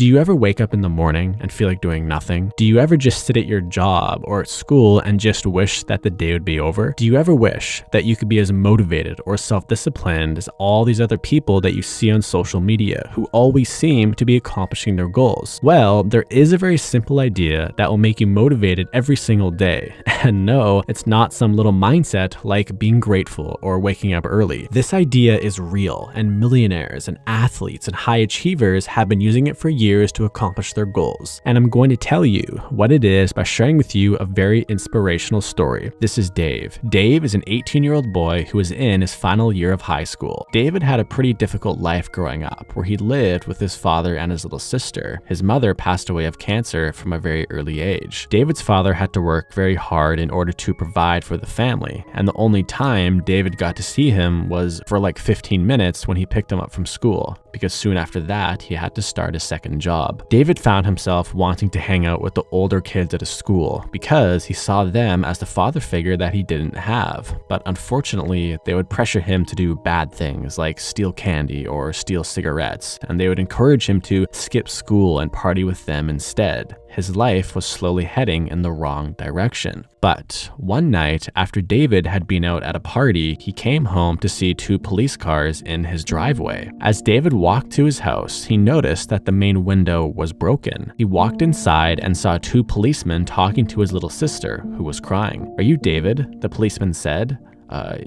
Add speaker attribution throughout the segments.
Speaker 1: Do you ever wake up in the morning and feel like doing nothing? Do you ever just sit at your job or at school and just wish that the day would be over? Do you ever wish that you could be as motivated or self-disciplined as all these other people that you see on social media who always seem to be accomplishing their goals? Well, there is a very simple idea that will make you motivated every single day. And no, it's not some little mindset like being grateful or waking up early. This idea is real, and millionaires and athletes and high achievers have been using it for years to accomplish their goals. And I'm going to tell you what it is by sharing with you a very inspirational story. This is Dave. Dave is an 18-year-old boy who is in his final year of high school. David had a pretty difficult life growing up, where he lived with his father and his little sister. His mother passed away of cancer from a very early age. David's father had to work very hard in order to provide for the family, and the only time David got to see him was for like 15 minutes when he picked him up from school, because soon after that he had to start his second job. David found himself wanting to hang out with the older kids at his school because he saw them as the father figure that he didn't have. But unfortunately, they would pressure him to do bad things like steal candy or steal cigarettes, and they would encourage him to skip school and party with them instead. His life was slowly heading in the wrong direction. But one night, after David had been out at a party, he came home to see two police cars in his driveway. As David walked to his house, he noticed that the main window was broken. He walked inside and saw two policemen talking to his little sister, who was crying. "Are you David?" the policeman said.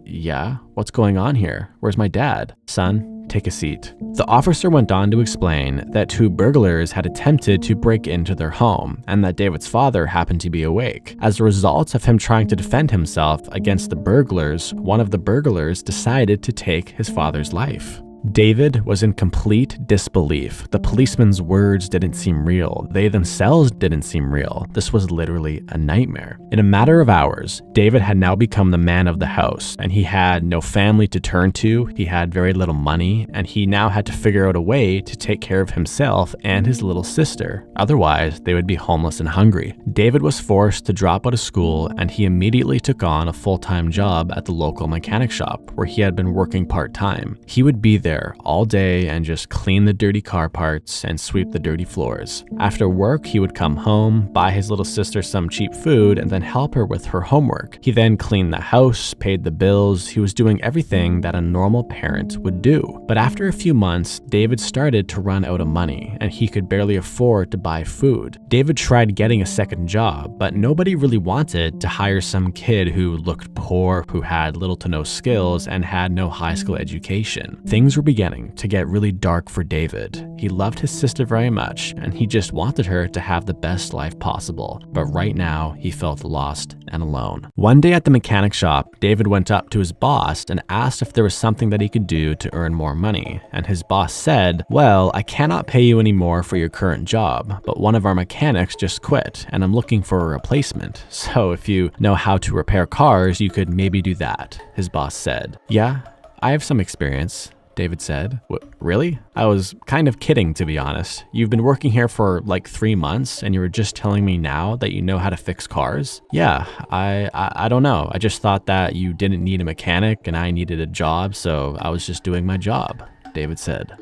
Speaker 1: Yeah. What's going on here? Where's my dad?" "Son, take a seat." The officer went on to explain that two burglars had attempted to break into their home and that David's father happened to be awake. As a result of him trying to defend himself against the burglars, one of the burglars decided to take his father's life. David was in complete disbelief. The policeman's words didn't seem real. They themselves didn't seem real. This was literally a nightmare. In a matter of hours, David had now become the man of the house, and he had no family to turn to, he had very little money, and he now had to figure out a way to take care of himself and his little sister. Otherwise, they would be homeless and hungry. David was forced to drop out of school, and he immediately took on a full-time job at the local mechanic shop, where he had been working part-time. He would be there all day and just clean the dirty car parts and sweep the dirty floors. After work, he would come home, buy his little sister some cheap food, and then help her with her homework. He then cleaned the house, paid the bills. He was doing everything that a normal parent would do. But after a few months, David started to run out of money, and he could barely afford to buy food. David tried getting a second job, but nobody really wanted to hire some kid who looked poor, who had little to no skills, and had no high school education. Things were beginning to get really dark for David. He loved his sister very much, and he just wanted her to have the best life possible. But right now, he felt lost and alone. One day at the mechanic shop, David went up to his boss and asked if there was something that he could do to earn more money. And his boss said, "Well, I cannot pay you any more for your current job, but one of our mechanics just quit, and I'm looking for a replacement. So if you know how to repair cars, you could maybe do that," his boss said. "Yeah, I have some experience," David said. "What, really? I was kind of kidding, to be honest. You've been working here for like 3 months and you were just telling me now that you know how to fix cars?" "Yeah, I don't know. I just thought that you didn't need a mechanic and I needed a job, so I was just doing my job," David said.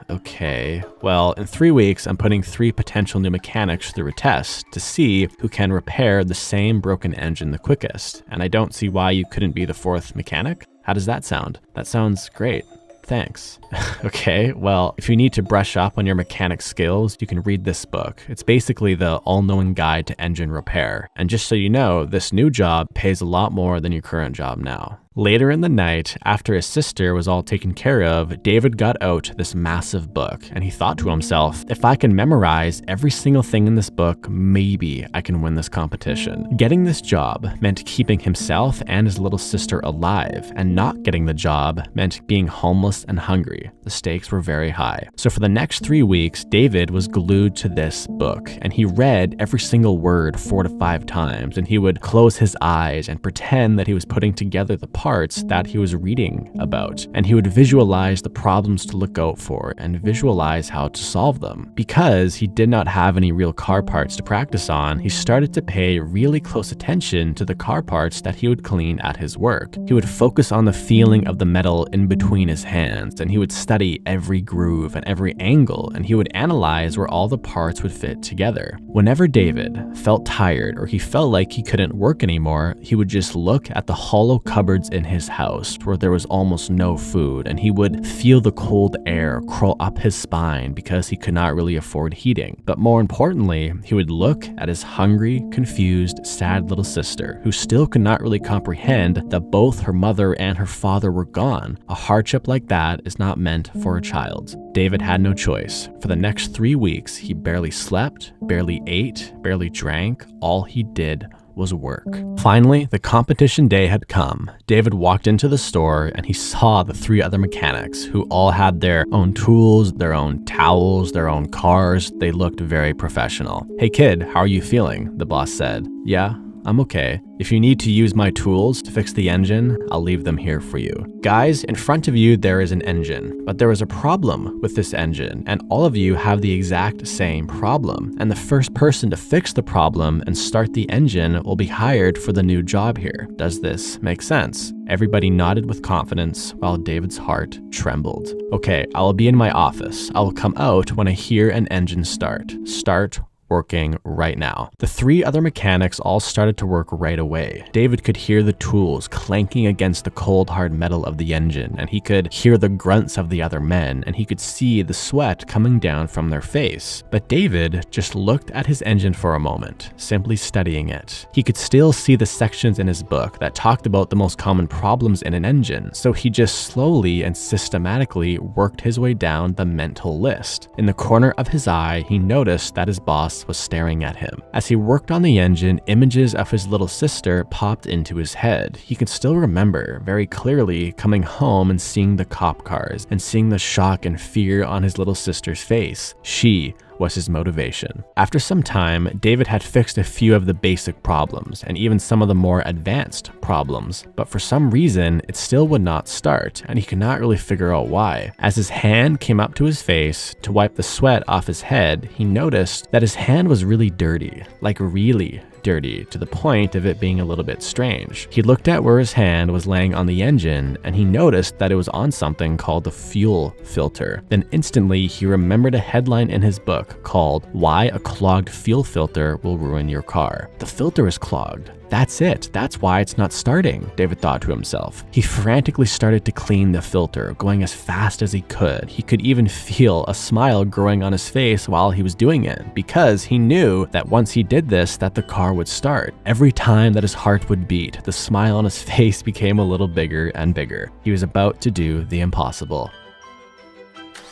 Speaker 1: Okay. Well, in 3 weeks, I'm putting 3 potential new mechanics through a test to see who can repair the same broken engine the quickest. And I don't see why you couldn't be the 4th mechanic. How does that sound?" "That sounds great. Thanks." "Okay, well, if you need to brush up on your mechanic skills, you can read this book. It's basically the all-knowing guide to engine repair. And just so you know, this new job pays a lot more than your current job now." Later in the night, after his sister was all taken care of, David got out this massive book, and he thought to himself, if I can memorize every single thing in this book, maybe I can win this competition. Getting this job meant keeping himself and his little sister alive, and not getting the job meant being homeless and hungry. The stakes were very high. So for the next 3 weeks, David was glued to this book, and he read every single word 4 to 5 times, and he would close his eyes and pretend that he was putting together the parts that he was reading about, and he would visualize the problems to look out for and visualize how to solve them. Because he did not have any real car parts to practice on, he started to pay really close attention to the car parts that he would clean at his work. He would focus on the feeling of the metal in between his hands, and he would study every groove and every angle, and he would analyze where all the parts would fit together. Whenever David felt tired or he felt like he couldn't work anymore, he would just look at the hollow cupboards in his house where there was almost no food, and he would feel the cold air crawl up his spine because he could not really afford heating. But more importantly, he would look at his hungry, confused, sad little sister, who still could not really comprehend that both her mother and her father were gone. A hardship like that is not meant for a child. David had no choice. For the next 3 weeks, he barely slept, barely ate, barely drank. All he did was work. Finally, the competition day had come. David walked into the store and he saw the 3 other mechanics who all had their own tools, their own towels, their own cars. They looked very professional. "Hey kid, how are you feeling?" the boss said. "Yeah, I'm okay. If you need to use my tools to fix the engine, I'll leave them here for you." Guys, in front of you there is an engine, but there is a problem with this engine, and all of you have the exact same problem. And the first person to fix the problem and start the engine will be hired for the new job here. Does this make sense? Everybody nodded with confidence while David's heart trembled. "Okay, I will be in my office. I will come out when I hear an engine start. Start working right now." The 3 other mechanics all started to work right away. David could hear the tools clanking against the cold hard metal of the engine, and he could hear the grunts of the other men, and he could see the sweat coming down from their face. But David just looked at his engine for a moment, simply studying it. He could still see the sections in his book that talked about the most common problems in an engine, so he just slowly and systematically worked his way down the mental list. In the corner of his eye, he noticed that his boss was staring at him. As he worked on the engine, images of his little sister popped into his head. He could still remember very clearly coming home and seeing the cop cars and seeing the shock and fear on his little sister's face. She was his motivation. After some time, David had fixed a few of the basic problems and even some of the more advanced problems, but for some reason, it still would not start, and he could not really figure out why. As his hand came up to his face to wipe the sweat off his head, he noticed that his hand was really dirty, like really dirty, to the point of it being a little bit strange. He looked at where his hand was laying on the engine, and he noticed that it was on something called the fuel filter. Then instantly, he remembered a headline in his book called "Why a Clogged Fuel Filter Will Ruin Your Car." The filter is clogged. That's it. That's why it's not starting, David thought to himself. He frantically started to clean the filter, going as fast as he could. He could even feel a smile growing on his face while he was doing it, because he knew that once he did this, that the car would start. Every time that his heart would beat, the smile on his face became a little bigger and bigger. He was about to do the impossible.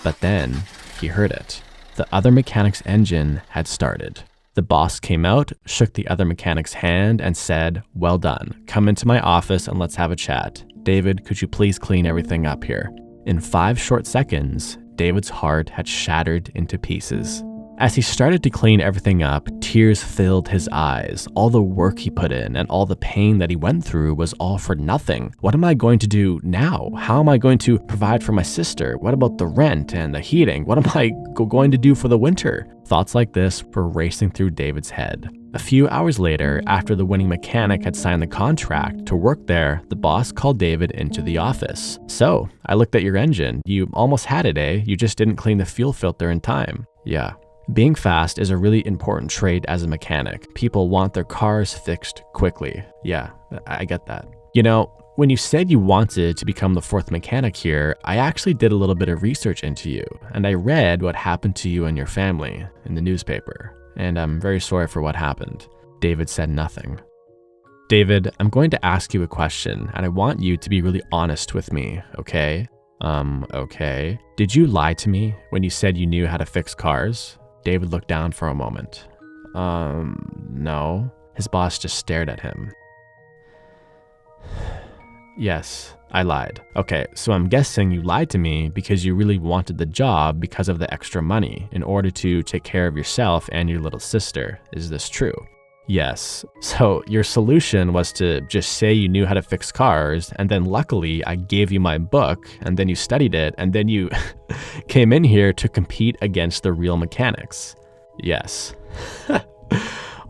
Speaker 1: But then he heard it. The other mechanic's engine had started. The boss came out, shook the other mechanic's hand, and said, "Well done. Come into my office and let's have a chat. David, could you please clean everything up here?" In 5 short seconds, David's heart had shattered into pieces. As he started to clean everything up, tears filled his eyes. All the work he put in and all the pain that he went through was all for nothing. What am I going to do now? How am I going to provide for my sister? What about the rent and the heating? What am I going to do for the winter? Thoughts like this were racing through David's head. A few hours later, after the winning mechanic had signed the contract to work there, the boss called David into the office. "So, I looked at your engine. You almost had it, eh? You just didn't clean the fuel filter in time." "Yeah." Being fast is a really important trait as a mechanic. People want their cars fixed quickly. "Yeah, I get that." "You know, when you said you wanted to become the 4th mechanic here, I actually did a little bit of research into you, and I read what happened to you and your family in the newspaper, and I'm very sorry for what happened." David said nothing. "David, I'm going to ask you a question, and I want you to be really honest with me, okay?" Okay. "Did you lie to me when you said you knew how to fix cars?" David looked down for a moment. No." His boss just stared at him. "Yes, I lied." "Okay, so I'm guessing you lied to me because you really wanted the job because of the extra money in order to take care of yourself and your little sister. Is this true?" Yes. So your solution was to just say you knew how to fix cars, and then luckily I gave you my book, and then you studied it, and then you came in here to compete against the real mechanics. Yes.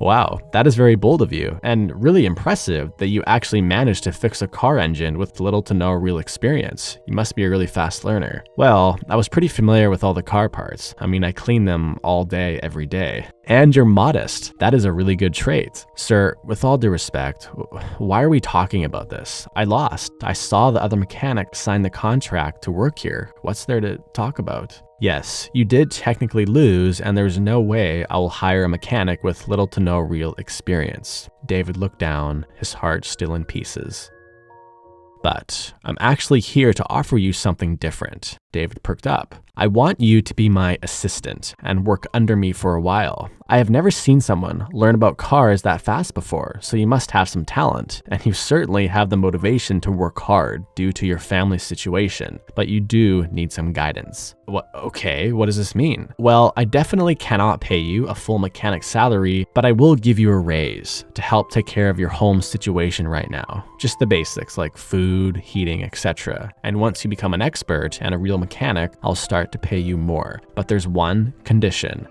Speaker 1: Wow, that is very bold of you, and really impressive that you actually managed to fix a car engine with little to no real experience. You must be a really fast learner. Well, I was pretty familiar with all the car parts. I mean, I clean them all day, every day. And you're modest. That is a really good trait. Sir, with all due respect, why are we talking about this? I lost. I saw the other mechanic sign the contract to work here. What's there to talk about? Yes, you did technically lose, and there's no way I will hire a mechanic with little to no real experience. David looked down, his heart still in pieces. But I'm actually here to offer you something different. David perked up. I want you to be my assistant and work under me for a while. I have never seen someone learn about cars that fast before, so you must have some talent, and you certainly have the motivation to work hard due to your family situation, but you do need some guidance. Okay, what does this mean? Well, I definitely cannot pay you a full mechanic salary, but I will give you a raise to help take care of your home situation right now. Just the basics like food, heating, etc. And once you become an expert and a real mechanic, I'll start to pay you more. But there's one condition.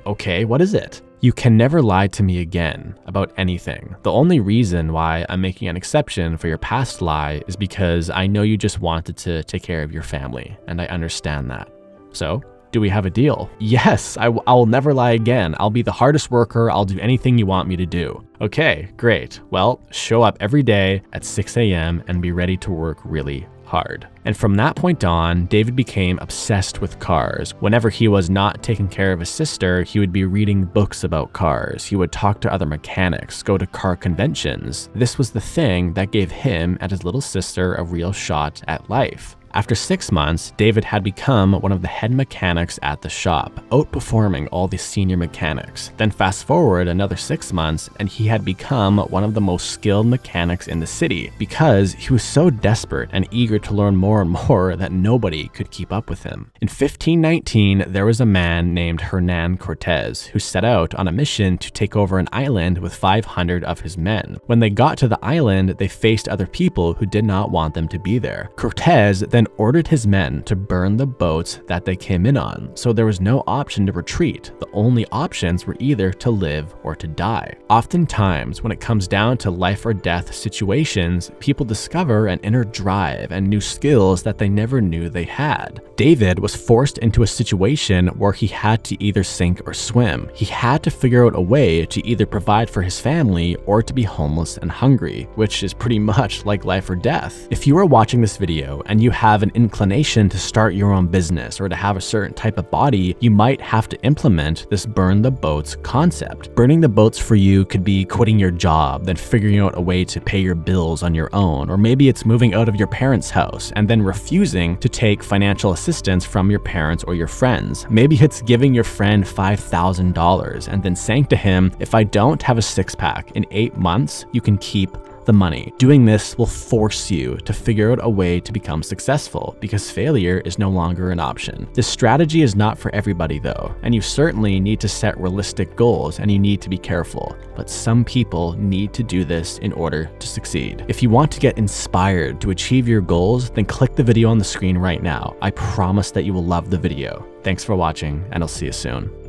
Speaker 1: Okay, what is it? You can never lie to me again about anything. The only reason why I'm making an exception for your past lie is because I know you just wanted to take care of your family, and I understand that. So, do we have a deal? Yes, I'll never lie again. I'll be the hardest worker. I'll do anything you want me to do. Okay, great. Well, show up every day at 6 a.m. and be ready to work really hard. And from that point on, David became obsessed with cars. Whenever he was not taking care of his sister, he would be reading books about cars. He would talk to other mechanics, go to car conventions. This was the thing that gave him and his little sister a real shot at life. After 6 months, David had become one of the head mechanics at the shop, outperforming all the senior mechanics. Then fast forward another 6 months, and he had become one of the most skilled mechanics in the city because he was so desperate and eager to learn more and more that nobody could keep up with him. In 1519, there was a man named Hernan Cortez who set out on a mission to take over an island with 500 of his men. When they got to the island, they faced other people who did not want them to be there. Cortez then ordered his men to burn the boats that they came in on, so there was no option to retreat. The only options were either to live or to die. Oftentimes, when it comes down to life or death situations, people discover an inner drive and new skills that they never knew they had. David was forced into a situation where he had to either sink or swim. He had to figure out a way to either provide for his family or to be homeless and hungry, which is pretty much like life or death. If you are watching this video and you have an inclination to start your own business or to have a certain type of body, you might have to implement this burn the boats concept. Burning the boats for you could be quitting your job, then figuring out a way to pay your bills on your own, or maybe it's moving out of your parents' house and then refusing to take financial assistance from your parents or your friends. Maybe it's giving your friend $5,000 and then saying to him, if I don't have a six-pack in 8 months, you can keep the money. Doing this will force you to figure out a way to become successful because failure is no longer an option. This strategy is not for everybody though, and you certainly need to set realistic goals and you need to be careful, but some people need to do this in order to succeed. If you want to get inspired to achieve your goals, then click the video on the screen right now. I promise that you will love the video. Thanks for watching, and I'll see you soon.